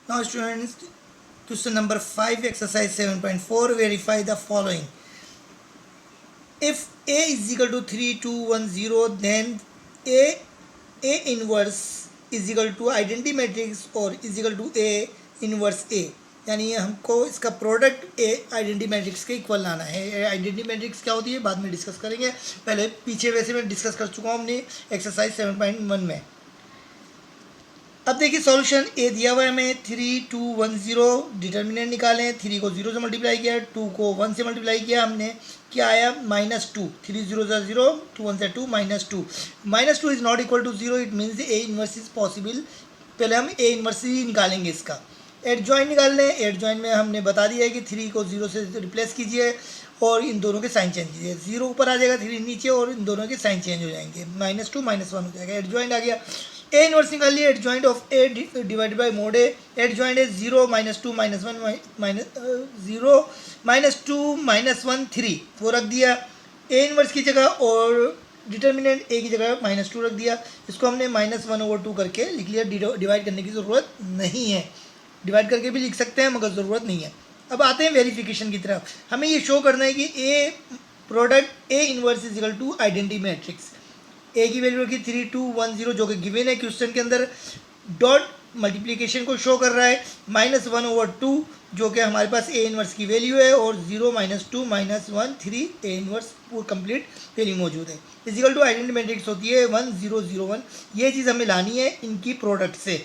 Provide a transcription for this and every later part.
Now students, question number 5, exercise 7.4, verify the following. If A is equal to 3, 2, 1, 0, then A inverse is equal to identity matrix or is equal to A inverse A. यानी हमको इसका product ए identity matrix के equal लाना है. Identity matrix क्या होती है बाद में डिस्कस करेंगे. पहले पीछे वैसे मैं डिस्कस कर चुका हूँ हमने एक्सरसाइज 7.1 में. अब देखिए सॉल्यूशन ए दिया हुआ है हमें 3, 2, 1, 0. डिटर्मिनेंट निकालें. 3 को 0 से मल्टीप्लाई किया, 2 को 1 से मल्टीप्लाई किया हमने, क्या आया -2. 3 0 0, 2 1 2, -2. -2 is not equal to 0. It means A inverse is possible. पहले हम ए इनवर्स ही निकालेंगे. इसका एडजॉइंट निकाल लें. एडजॉइंट में हमने बता दिया है कि 3 को 0 से रिप्लेस कीजिए और इन दोनों के साइन चेंज कीजिए. 0 ऊपर आ जाएगा, 3 नीचे, और इन दोनों के साइन चेंज हो जाएंगे. -2 -1 हो जाएगा. एडजॉइंट आ गया. ए इनवर्स निकाल लिया. Adjoint of A divided by mode A. Adjoint है 0 -2 -1 0 -2 -1 3 वो रख दिया ए इनवर्स की जगह, और डिटर्मिनेंट ए की जगह -2 रख दिया. इसको हमने -1/2 करके लिख लिया. डिवाइड करने की ज़रूरत नहीं है. डिवाइड करके भी लिख सकते हैं मगर ज़रूरत नहीं है. अब आते हैं वेरिफिकेशन की तरफ. हमें ये शो करना है कि A product A inverse is equal to identity matrix. A की वैल्यू रखी 3, 2, 1, 0 जो कि गिवन है क्वेश्चन के अंदर. डॉट मल्टीप्लिकेशन को शो कर रहा है -1/2 जो कि हमारे पास ए इनवर्स की वैल्यू है, और 0 -2 -1 3 ए इनवर्स पूरी कंप्लीट वैल्यू मौजूद है. इजिकल टू आइडेंटिटी मैट्रिक्स होती है 1 0 0 1. ये चीज़ हमें लानी है इनकी प्रोडक्ट से.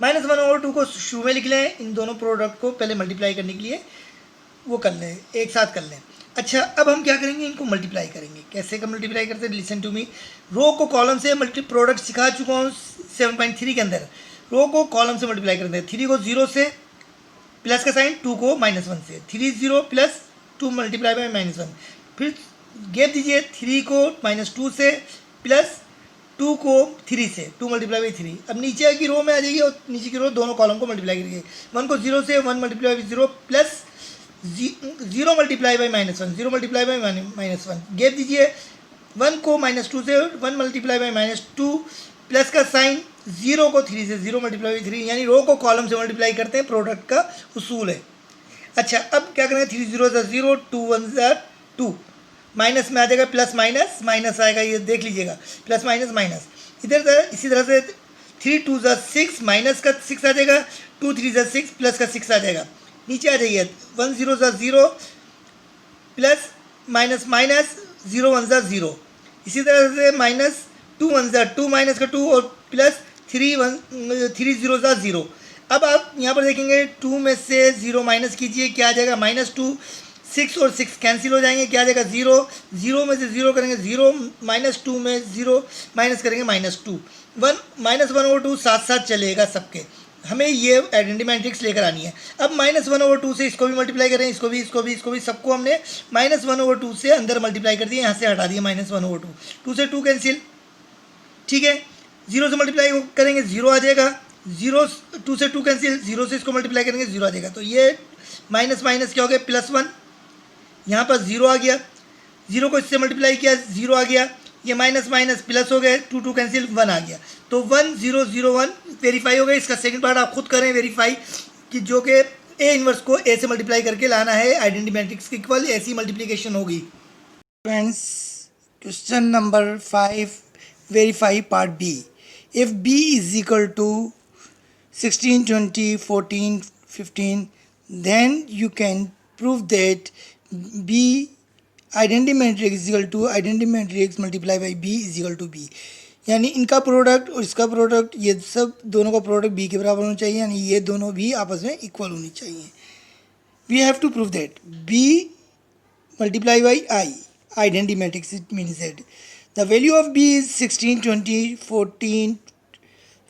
-1/2 को शुरू में लिख लें. इन दोनों प्रोडक्ट को पहले मल्टीप्लाई करने के लिए वो कर लें, एक साथ कर लें. अच्छा, अब हम क्या करेंगे, इनको मल्टीप्लाई करेंगे. कैसे का मल्टीप्लाई करते हैं, लिसन टू मी. रो को कॉलम से मल्टी प्रोडक्ट सिखा चुका हूँ 7.3 के अंदर. रो को कॉलम से मल्टीप्लाई करते हैं. 3 को 0 से प्लस का साइन, 2 को -1 से. 3 0 प्लस 2 मल्टीप्लाई बाय -1. फिर गैप दीजिए. 3 को -2 से प्लस 2 को 3 से, 2 मल्टीप्लाई बाई 3. अब नीचे की रो में आ जाइए और नीचे की रो दोनों कॉलम को मल्टीप्लाई करिए. 1 को 0 से 1 multiply by 0 plus 0 multiply by -1, 0 multiply by -1. Gap दीजिए. 1 को -2 से 1 मल्टीप्लाई बाई -2 प्लस का साइन, 0 को 3 से 0 मल्टीप्लाई बाई 3. यानी रो को कॉलम से मल्टीप्लाई करते हैं, प्रोडक्ट का उसूल है. अच्छा, अब क्या करेंगे, 3 0 0, 2 1 2. माइनस में आ जाएगा प्लस माइनस, माइनस आएगा, ये देख लीजिएगा. Plus minus minus. इधर इसी तरह से 3 2 6, माइनस का 6 आ जाएगा. 2 3 6, प्लस का 6 आ जाएगा. नीचे आ जाइए. 1 0 0 प्लस माइनस माइनस, 0 1 0. इसी तरह से -2 1 2, माइनस का 2, और प्लस 3 0 0. अब आप यहाँ पर देखेंगे 2 में से 0 माइनस कीजिए, क्या आ जाएगा, -2. 6 और 6 कैंसिल हो जाएंगे, क्या आ जाएगा, 0. 0 में से 0 करेंगे 0, -2 में 0 माइनस करेंगे -2. 1/2 साथ साथ चलेगा सबके. हमें ये आइडेंटिटी मैट्रिक्स लेकर आनी है. अब -1/2 से इसको भी मल्टीप्लाई करें, इसको भी, इसको भी, इसको भी, सबको हमने -1/2 से अंदर मल्टीप्लाई कर दिया. यहाँ से हटा दिया -1/2. 2 से 2 कैंसिल, ठीक है. 0 से मल्टीप्लाई करेंगे 0 आ जाएगा. 0 2 से 2 कैंसिल, 0 से इसको मल्टीप्लाई करेंगे 0 आ जाएगा. तो ये माइनस माइनस क्या हो गया, +1. यहाँ पर 0 आ गया. 0 को इससे मल्टीप्लाई किया, 0 आ गया. ये माइनस माइनस प्लस हो गए, 2 2 कैंसिल, 1 आ गया. तो 1 0 0 1 वेरीफाई हो गया. इसका सेकंड पार्ट आप खुद करें वेरीफाई, कि जो कि ए इनवर्स को ए से मल्टीप्लाई करके लाना है आइडेंटिटी मैट्रिक्स के इक्वल. ऐसी मल्टीप्लिकेशन होगी. Friends, question number 5, verify part B. If B is equal to 16 20 14 15, then you can prove that B identity matrix is equal to identity matrix multiply by B is equal to B. यानी इनका product और इसका product, ये सब दोनों का product B के बराबर होना चाहिए. यानी ये दोनों भी आपस में इक्वल होनी चाहिए. We have to prove that B multiply by I identity matrix. It means that the value of B is 16 20 14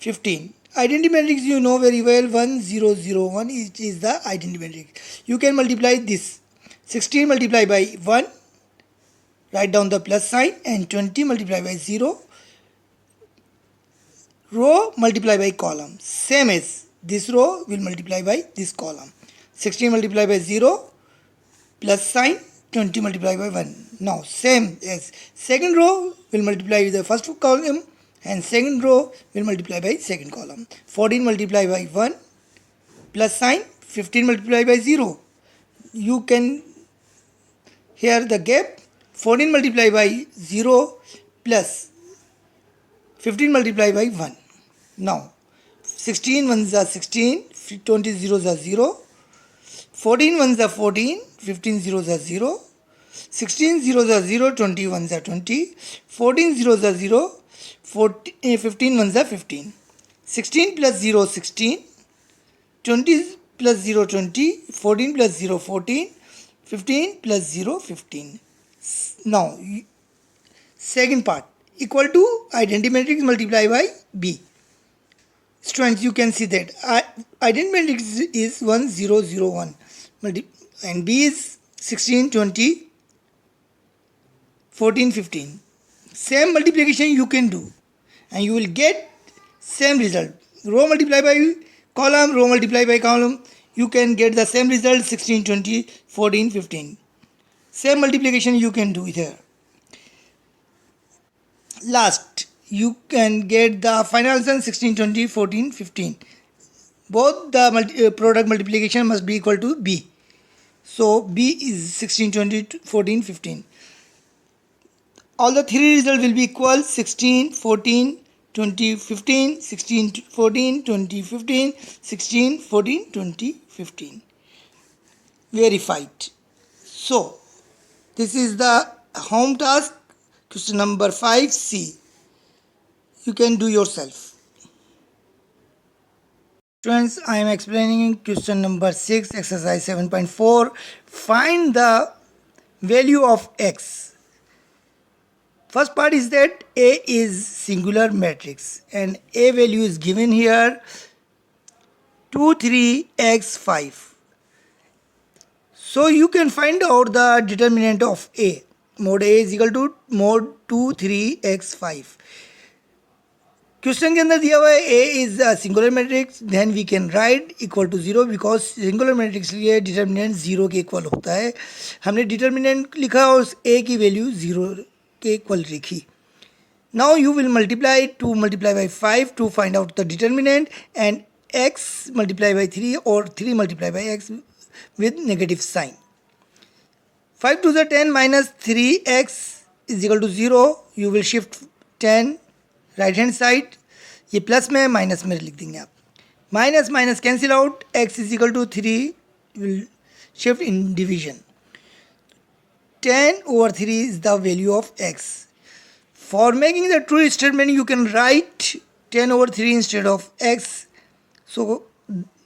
15. Identity matrix you know very well, 1 0 0 1 is the identity matrix. You can multiply this. 16 multiply by 1, write down the plus sign, and 20 multiply by 0, row multiply by column. Same as this row will multiply by this column. 16 multiply by 0, plus sign, 20 multiply by 1. Now same as second row will multiply with the first column and second row will multiply by second column. 14 multiplied by 1 plus sign, 15 multiplied by 0. You can here the gap, 14 multiplied by 0 plus 15 multiplied by 1. Now 16 ones are 16, 20 zeros are 0, 14 ones are 14, 15 zeros are 0, 16 zeros are 0, 20 ones are 20, 14 zeros are 0, 15 ones are 15. 16 plus 0 16, 20 plus 0 20, 14 plus 0 14, 15 plus 0 15. Now second part, equal to identity matrix multiplied by B. Students, you can see that identity matrix is 1 0 0 1 and B is 16 20 14 15. Same multiplication you can do and you will get same result. Row multiplied by column, row multiplied by column, you can get the same result, 16 20 14 15. Same multiplication you can do here. Last, you can get the final answer, 16 20 14 15. Both the product multiplication must be equal to B. So B is 16 20 14 15. All the three results will be equal, 16 14 20 15, 16 14 20 15, 16 14 20 15. Verified. So this is the home task, question number 5C. You can do yourself. Students, I am explaining question number 6, exercise 7.4. Find the value of x. First part is that A is singular matrix and A value is given here 2 3 x 5. So you can find out the determinant of A. Mod A is equal to mod 2 3 x 5. Question के अंदर दिया हुआ है A is a singular matrix, then we can write equal to 0 because singular matrix लिए determinant 0 के equal होता है. हमने डिटर्मिनेंट लिखा और A की वैल्यू 0 के इक्वल लिखी. Now you will multiply 2 multiply by 5 to find out the determinant and x multiply by 3 or 3 multiply by x with negative sign. 5 to the 10 minus 3x is equal to 0. You will shift 10 right hand side, ये plus में minus में लिख देंगे आप. Minus minus cancel out, x is equal to 3 will shift in division. 10 over 3 is the value of x. For making the true statement you can write 10 over 3 instead of x. So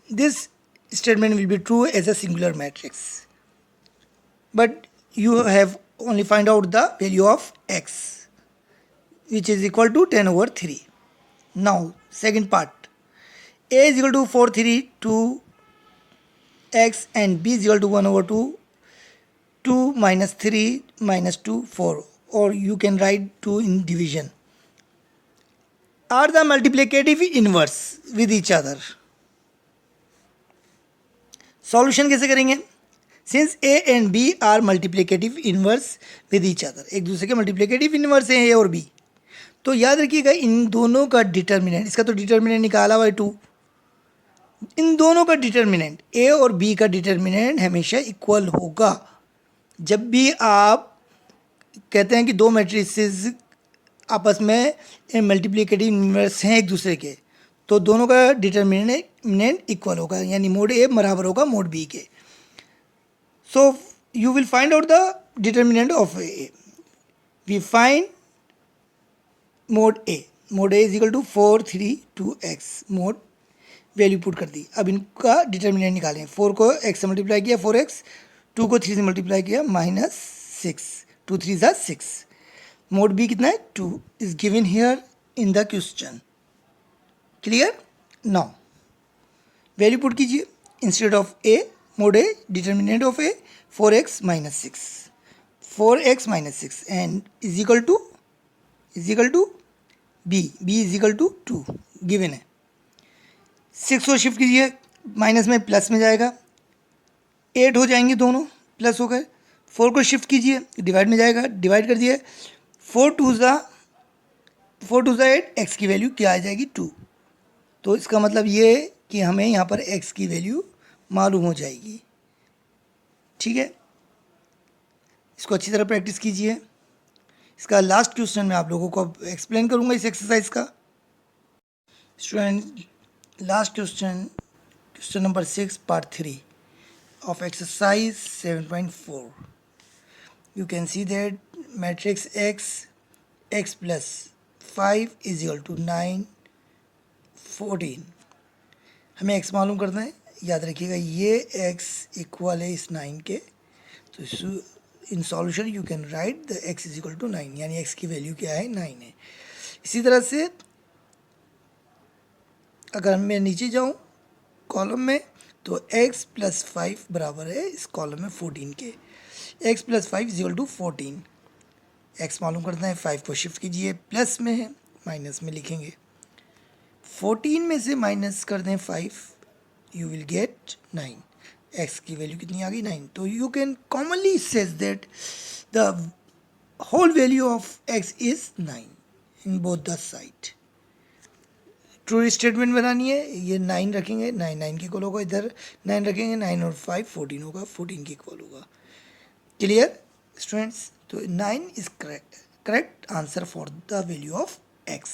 this statement will be true as a singular matrix. But you have only find out the value of x, which is equal to 10 over 3. Now second part, A is equal to 4 3 2 x and B is equal to 1 over 2 2 minus 3 minus 2 4, or you can write 2 in division, are the multiplicative inverse with each other. Solution कैसे करेंगे? Since A and B are multiplicative inverse with each other, एक दूसरे के multiplicative inverse हैं A और B, तो याद रखिएगा इन दोनों का डिटर्मिनेंट, इसका तो डिटर्मिनेंट निकाला हुआ है 2, इन दोनों का डिटर्मिनेंट A और B का डिटर्मिनेंट हमेशा इक्वल होगा. जब भी आप कहते हैं कि दो मैट्रिसेस आपस में मल्टीप्लिकेटिव इन्वर्स हैं एक दूसरे के, तो दोनों का डिटर्मिनेंट इक्वल होगा, यानी मोड A बराबर होगा मोड B के. So you will find out the determinant of A. We find mod A. Mod A is equal to 4 3 2x. Mod value put कर दी. अब इनका डिटर्मिनेंट निकालें. 4 को x से मल्टीप्लाई किया 4x, 2 को 3 से मल्टीप्लाई किया -6, 2 3 ज़ा 6. मोड B कितना है 2 is given here in the question. Clear? Now value put कीजिए instead of A. Mod A determinant of A 4x minus 6, 4x minus 6 and is equal to B. B is equal to 2 given है. 6 को shift कीजिए, minus में plus में जाएगा, 8 हो जाएंगे दोनों प्लस हो गए. 4 को शिफ्ट कीजिए, डिवाइड में जाएगा, डिवाइड कर दिए. 4 2 ज़ा 4 टू ज़ 8, एक्स की वैल्यू क्या आ जाएगी 2। तो इसका मतलब ये कि हमें यहाँ पर एक्स की वैल्यू मालूम हो जाएगी। ठीक है, इसको अच्छी तरह प्रैक्टिस कीजिए। इसका लास्ट क्वेश्चन मैं आप लोगों को अब एक्सप्लेन करूँगा इस एक्सरसाइज का। Student, last question, question number 6 part 3 of exercise 7.4. You can see that matrix x plus 5 is equal to 9, 14. हमें x मालूम करना है। याद रखिएगा ये x इक्वल है इस 9 के, तो in solution you can write the x is equal to 9, यानी x की वैल्यू क्या है 9 है। इसी तरह से अगर मैं नीचे जाऊँ कॉलम में तो x प्लस 5 बराबर है इस कॉलम में 14 के। x plus 5 is equal to 14। x मालूम करना है, 5 को शिफ्ट कीजिए, प्लस में है माइनस में लिखेंगे। 14 में से माइनस कर दें 5, यू विल गेट 9। x की वैल्यू कितनी आ गई 9। तो you can commonly says that the whole value of x is 9 in both the side. True statement बनानी है, ये 9 रखेंगे, 9 9 के इक्वल होगा, इधर 9 रखेंगे, 9 और 5 14 होगा, 14 के इक्वल होगा। Clear students? तो 9 is correct answer for the value of x।